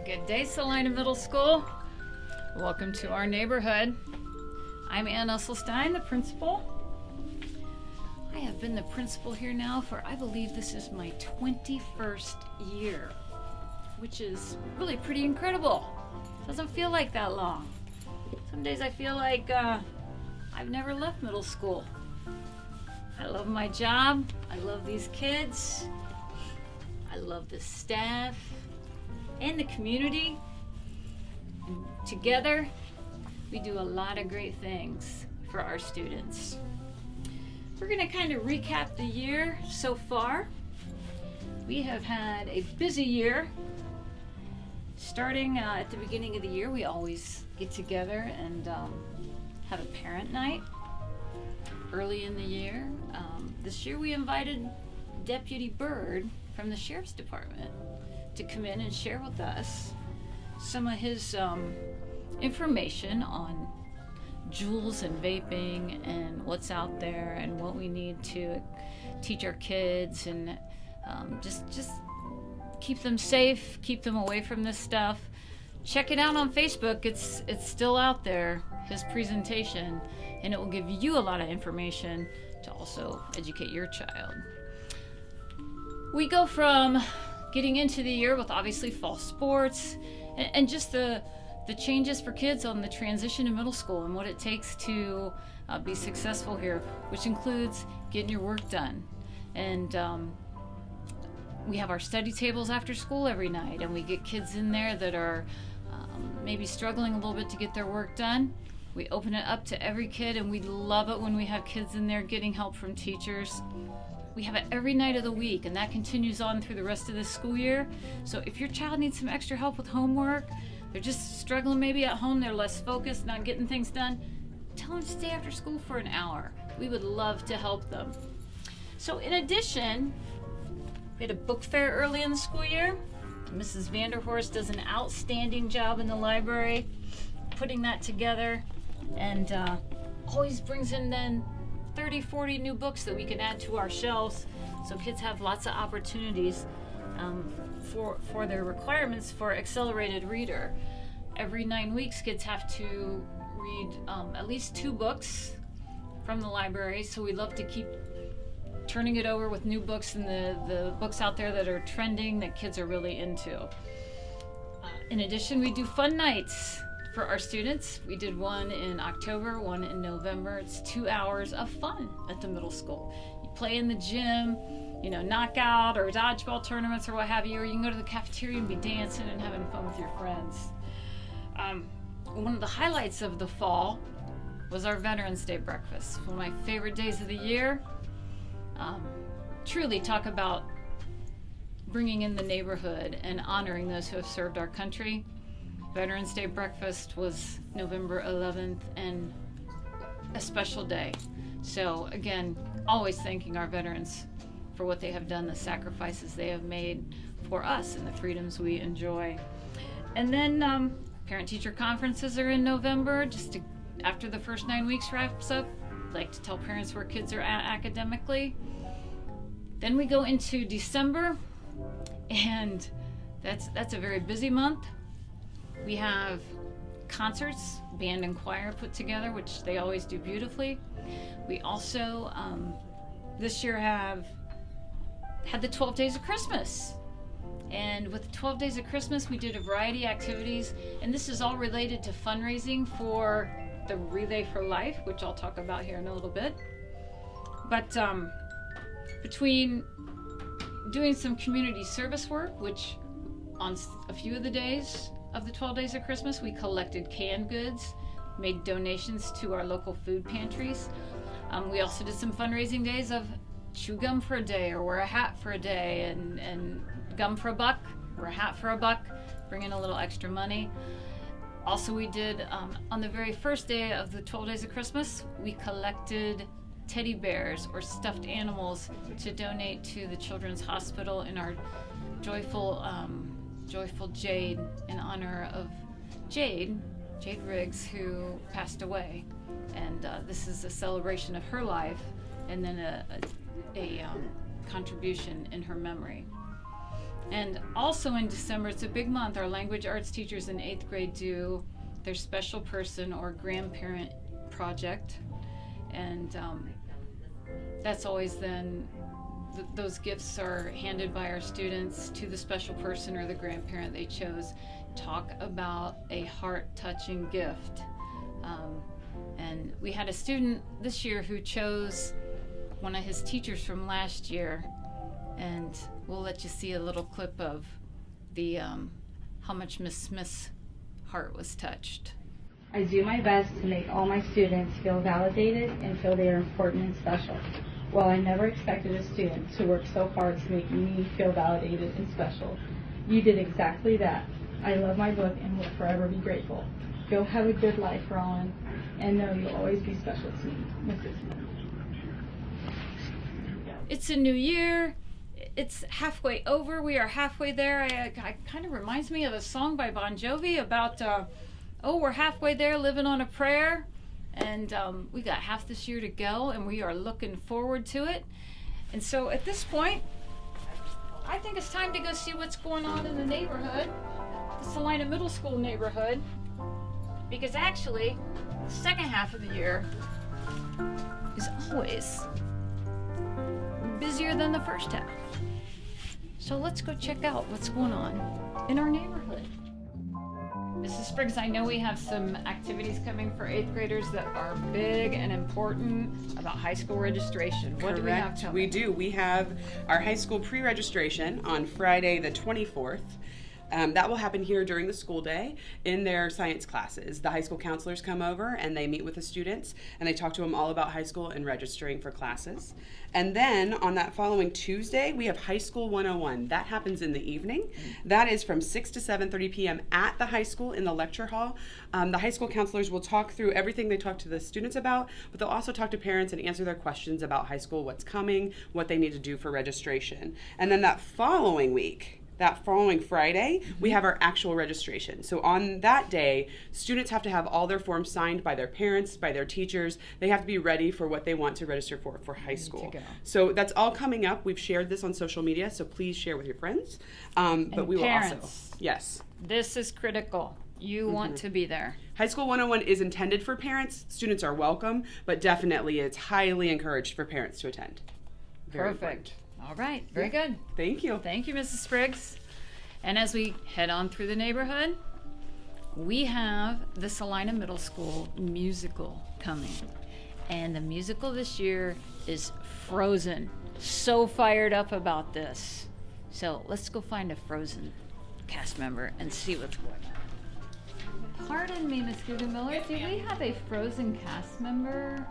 Good day, Celina Middle School. Welcome to our neighborhood. I'm Esselstein, the principal. I have been the principal here now for, I believe this is my 21st year, which is really pretty incredible. Doesn't feel like that long. Some days I feel like I've never left middle school. I love my job. I love these kids. I love the staff and the community. And together, we do a lot of great things for our students. We're going to kind of recap the year so far. We have had a busy year. Starting at the beginning of the year, we always get together and have a parent night early in the year. This year we invited Deputy Bird from the Sheriff's Department to come in and share with us some of his information on jewels and vaping and what's out there and what we need to teach our kids and just keep them safe, keep them away from this stuff. Check it out on Facebook. It's still out there, his presentation, and it will give you a lot of information to also educate your child. We go from getting into the year with obviously fall sports and just the changes for kids on the transition to middle school and what it takes to be successful here, which includes getting your work done. And we have our study tables after school every night, and we get kids in there that are maybe struggling a little bit to get their work done. We open it up to every kid, and we love it when we have kids in there getting help from teachers. We have it every night of the week, and that continues on through the rest of the school year. So if your child needs some extra help with homework, they're just struggling maybe at home, they're less focused, not getting things done, tell them to stay after school for an hour. We would love to help them. So in addition, we had a book fair early in the school year. Mrs. Vanderhorst does an outstanding job in the library putting that together, and always brings in then 30, 40 new books that we can add to our shelves, so kids have lots of opportunities for their requirements for accelerated reader. Every 9 weeks, kids have to read at least 2 books from the library, so we love to keep turning it over with new books and the books out there that are trending that kids are really into. In addition, we do fun nights for our students. We did one in October, one in November. It's 2 hours of fun at the middle school. You play in the gym, knockout or dodgeball tournaments or what have you, or you can go to the cafeteria and be dancing and having fun with your friends. One of the highlights of the fall was our Veterans Day breakfast. One of my favorite days of the year. Truly talk about bringing in the neighborhood and honoring those who have served our country. Veterans Day breakfast was November 11th and a special day. So again, always thanking our veterans for what they have done, the sacrifices they have made for us and the freedoms we enjoy. And then parent-teacher conferences are in November, after the first 9 weeks wraps up. I like to tell parents where kids are at academically. Then we go into December, and that's a very busy month. We have concerts, band and choir put together, which they always do beautifully. We also, this year, have had the 12 Days of Christmas. And with the 12 Days of Christmas, we did a variety of activities, and this is all related to fundraising for the Relay for Life, which I'll talk about here in a little bit. But between doing some community service work, which on a few of the days of the 12 Days of Christmas, we collected canned goods, made donations to our local food pantries. We also did some fundraising days of chew gum for a day or wear a hat for a day, and gum for $1 or a hat for $1, bring in a little extra money. Also, we did, on the very first day of the 12 Days of Christmas, we collected teddy bears or stuffed animals to donate to the Children's Hospital in our joyful Jade, in honor of Jade Riggs, who passed away. And this is a celebration of her life, and then a contribution in her memory. And also in December, it's a big month, our language arts teachers in 8th grade do their special person or grandparent project. And that's always then, those gifts are handed by our students to the special person or the grandparent they chose. Talk about a heart-touching gift. And we had a student this year who chose one of his teachers from last year, and we'll let you see a little clip of the how much Miss Smith's heart was touched. I do my best to make all my students feel validated and feel they are important and special. While I never expected a student to work so hard to make me feel validated and special, you did exactly that. I love my book and will forever be grateful. Go have a good life, Roland, and know you'll always be special to me, Mrs. Smith. It's a new year. It's halfway over. We are halfway there. It kind of reminds me of a song by Bon Jovi about, we're halfway there, living on a prayer. And we got half this year to go, and we are looking forward to it. And so at this point, I think it's time to go see what's going on in the neighborhood, the Celina Middle School neighborhood, because actually, the second half of the year is always busier than the first half. So let's go check out what's going on in our neighborhood. Mrs. Spriggs, I know we have some activities coming for 8th graders that are big and important about high school registration. What do we have coming? We do. We have our high school pre-registration on Friday the 24th. That will happen here during the school day in their science classes. The high school counselors come over and they meet with the students and they talk to them all about high school and registering for classes. And then on that following Tuesday, we have High School 101. That happens in the evening. That is from 6 to 7:30 p.m. at the high school in the lecture hall. The high school counselors will talk through everything they talk to the students about, but they'll also talk to parents and answer their questions about high school, what's coming, what they need to do for registration. And then that following Friday, we have our actual registration. So on that day, students have to have all their forms signed by their parents, by their teachers. They have to be ready for what they want to register for high school. So that's all coming up. We've shared this on social media, so please share with your friends. But we will also, yes. This is critical. You want to be there. High School 101 is intended for parents. Students are welcome, but definitely it's highly encouraged for parents to attend. Very Perfect. All right, very good. Thank you. Thank you, Mrs. Spriggs. And as we head on through the neighborhood, we have the Celina Middle School musical coming. And the musical this year is Frozen. So fired up about this. So let's go find a Frozen cast member and see what's going on. Pardon me, Miss Guggenmiller, do we have a Frozen cast member?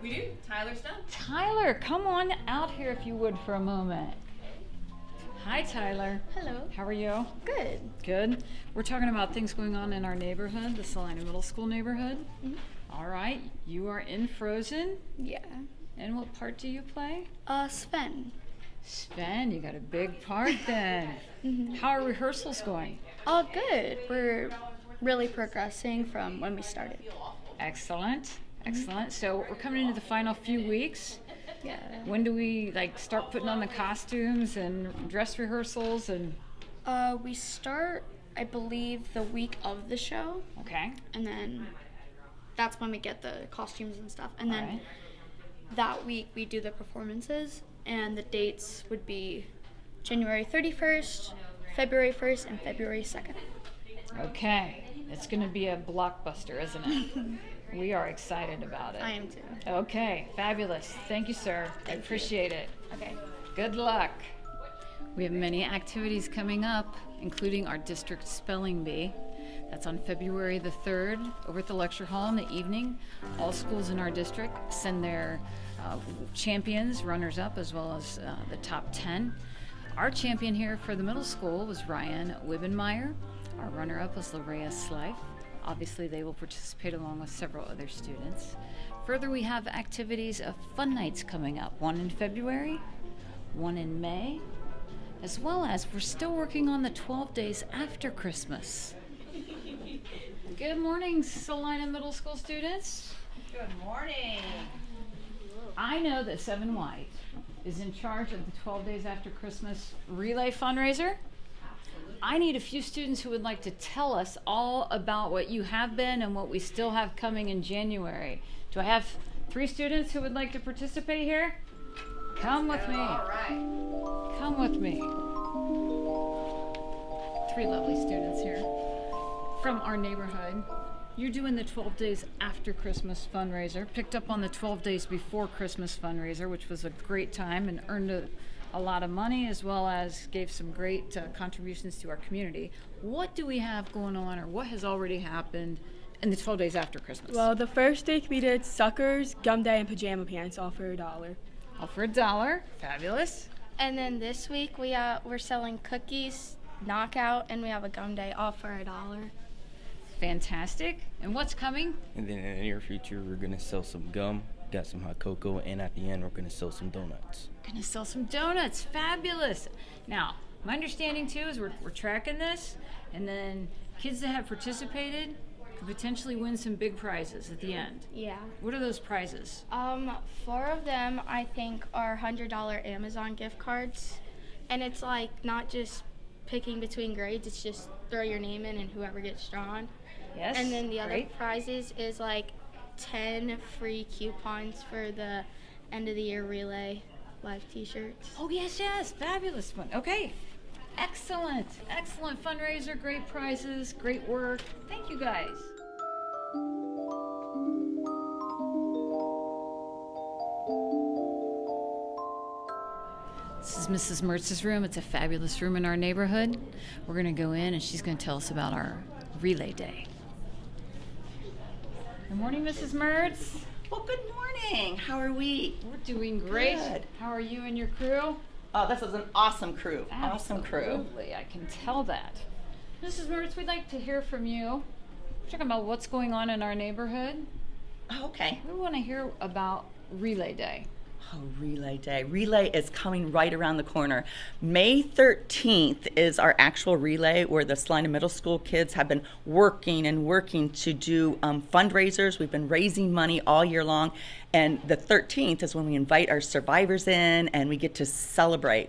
We do. Tyler Stone. Tyler, come on out here if you would for a moment. Hi, Tyler. Hello. How are you? Good. Good. We're talking about things going on in our neighborhood, the Celina Middle School neighborhood. Mm-hmm. All right. You are in Frozen. Yeah. And what part do you play? Sven. Sven, you got a big part then. Mm-hmm. How are rehearsals going? Oh, good. We're really progressing from when we started. Excellent. Excellent. So we're coming into the final few weeks. Yeah. When do we start putting on the costumes and dress rehearsals and? We start, I believe, the week of the show. Okay. And then that's when we get the costumes and stuff. And then right. That week we do the performances, and the dates would be January 31st, February 1st, and February 2nd. Okay. It's going to be a blockbuster, isn't it? We are excited about it. I am too. Okay, fabulous. Thank you, sir. I appreciate it. Okay. Good luck. We have many activities coming up, including our district spelling bee. That's on February the 3rd over at the lecture hall in the evening. All schools in our district send their champions, runners-up, as well as the top 10. Our champion here for the middle school was Ryan Wibbenmeyer. Our runner-up was Larea Slife. Obviously, they will participate along with several other students. Further, we have activities of fun nights coming up, one in February, one in May, as well as we're still working on the 12 days after Christmas. Good morning, Celina Middle School students. Good morning. I know that 7 White is in charge of the 12 Days After Christmas Relay fundraiser. I need a few students who would like to tell us all about what you have been and what we still have coming in January. Do I have 3 students who would like to participate here? Come with me. All right. Come with me. 3 lovely students here from our neighborhood. You're doing the 12 Days After Christmas fundraiser, picked up on the 12 Days Before Christmas fundraiser, which was a great time and earned a lot of money, as well as gave some great contributions to our community. What do we have going on, or what has already happened in the 12 days after Christmas? Well, the first week we did suckers, gum day, and pajama pants, all for $1. All for $1. Fabulous. And then this week we're selling cookies, knockout, and we have a gum day, all for $1. Fantastic. And what's coming? And then in the near future, we're going to sell some gum, got some hot cocoa, and at the end, we're going to sell some donuts. Gonna sell some donuts. Fabulous. Now, my understanding too is we're tracking this, and then kids that have participated could potentially win some big prizes at the end. Yeah. What are those prizes? 4 of them I think are $100 Amazon gift cards, and it's like not just picking between grades, it's just throw your name in and whoever gets drawn. Yes. And then the other great. prizes is like 10 free coupons for the end of the year relay live t-shirts. Oh, yes. Fabulous fun. Okay. Excellent fundraiser, great prizes, great work. Thank you guys. This is Mrs. Mertz's room. It's a fabulous room in our neighborhood. We're going to go in and she's going to tell us about our relay day. Good morning, Mrs. Mertz. Well, good morning. How are we? We're doing great. Good. How are you and your crew? Oh, this is an awesome crew. Awesome crew. Absolutely, I can tell that. Mrs. Mertz, we'd like to hear from you. We're talking about what's going on in our neighborhood. Oh, okay. We want to hear about Relay Day. Oh, Relay Day. Relay is coming right around the corner. May 13th is our actual relay where the Celina Middle School kids have been working to do fundraisers. We've been raising money all year long. And the 13th is when we invite our survivors in and we get to celebrate.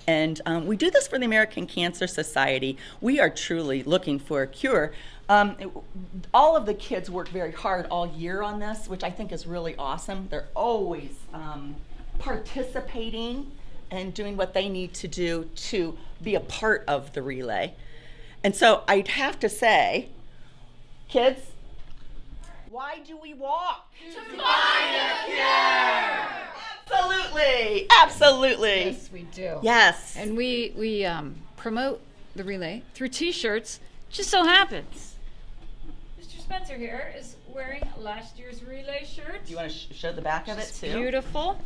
And we do this for the American Cancer Society. We are truly looking for a cure. All of the kids work very hard all year on this, which I think is really awesome. They're always participating and doing what they need to do to be a part of the relay. And so I'd have to say, kids, why do we walk? To find a cure! Absolutely. Yes, we do. Yes. And we promote the relay through T-shirts. Just so happens, Mr. Spencer here is wearing last year's relay shirt. Do you want to show the back of it too? Beautiful.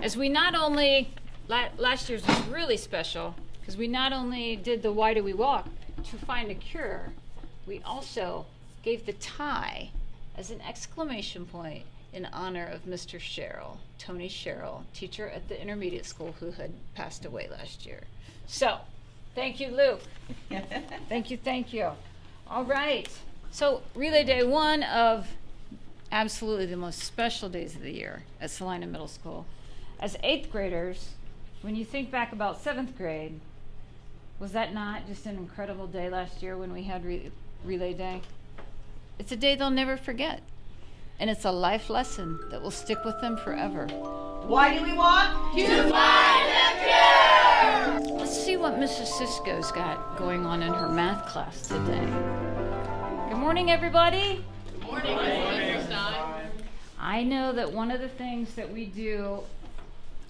As we not only, last year's was really special because we not only did the Why Do We Walk to find a cure, we also gave the tie as an exclamation point in honor of Mr. Tony Sherrill, teacher at the intermediate school who had passed away last year. So, thank you, Luke. Thank you. All right. So, Relay Day, one of absolutely the most special days of the year at Celina Middle School. As 8th graders, when you think back about 7th grade, was that not just an incredible day last year when we had Relay Day? It's a day they'll never forget. And it's a life lesson that will stick with them forever. Why do we walk? To find a cure! Let's see what Mrs. Cisco's got going on in her math class today. Good morning, everybody. Good morning, Mr. Stein. I know that one of the things that we do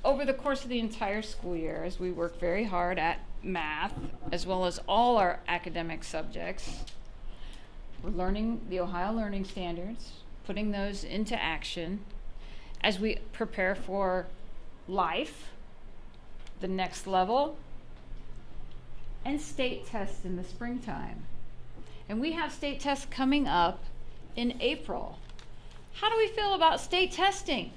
over the course of the entire school year is we work very hard at math, as well as all our academic subjects. We're learning the Ohio Learning Standards, putting those into action as we prepare for life, the next level, and state tests in the springtime. And we have state tests coming up in April. How do we feel about state testing?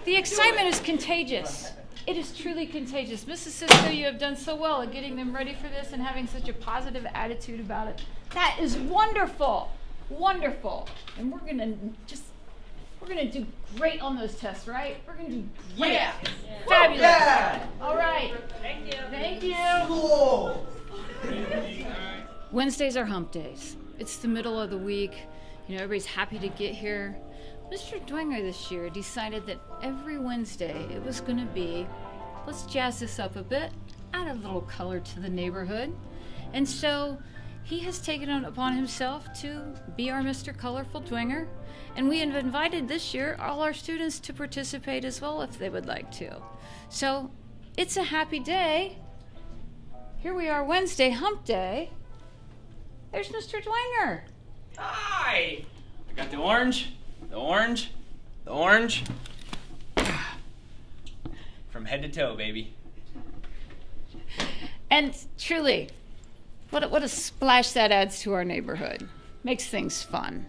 The excitement is contagious. It is truly contagious. Mrs. Cisco, you have done so well at getting them ready for this and having such a positive attitude about it. That is wonderful. And we're going to just We're gonna do great on those tests, right? We're gonna do great. Yeah. Fabulous. Yeah. All right. Thank you. Thank you. Cool. Wednesdays are hump days. It's the middle of the week. You know, everybody's happy to get here. Mr. Dwinger this year decided that every Wednesday it was going to be, let's jazz this up a bit, add a little color to the neighborhood. And so he has taken it upon himself to be our Mr. Colorful Dwinger. And we have invited this year all our students to participate as well if they would like to. So it's a happy day. Here we are, Wednesday, hump day. There's Mr. Dwinger. Hi! I got the orange, the orange, the orange. From head to toe, baby. And truly, what a splash that adds to our neighborhood. Makes things fun.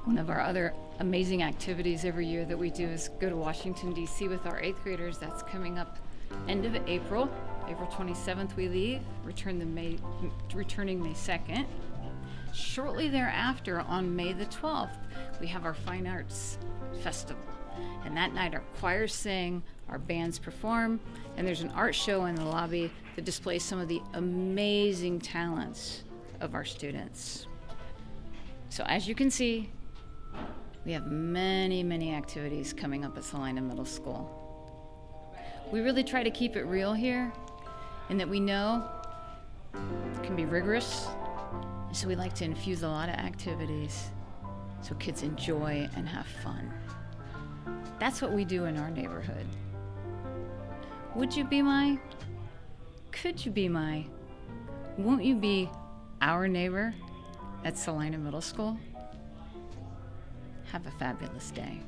One of our other amazing activities every year that we do is go to Washington, D.C. with our 8th graders. That's coming up end of April. April 27th we leave, returning May 2nd. Shortly thereafter, on May the 12th, we have our Fine Arts Festival. And that night our choirs sing, our bands perform, and there's an art show in the lobby that displays some of the amazing talents of our students. So as you can see, we have many, many activities coming up at Celina Middle School. We really try to keep it real here, in that we know it can be rigorous, and so we like to infuse a lot of activities so kids enjoy and have fun. That's what we do in our neighborhood. Would you be my? Could you be my? Won't you be our neighbor at Celina Middle School? Have a fabulous day.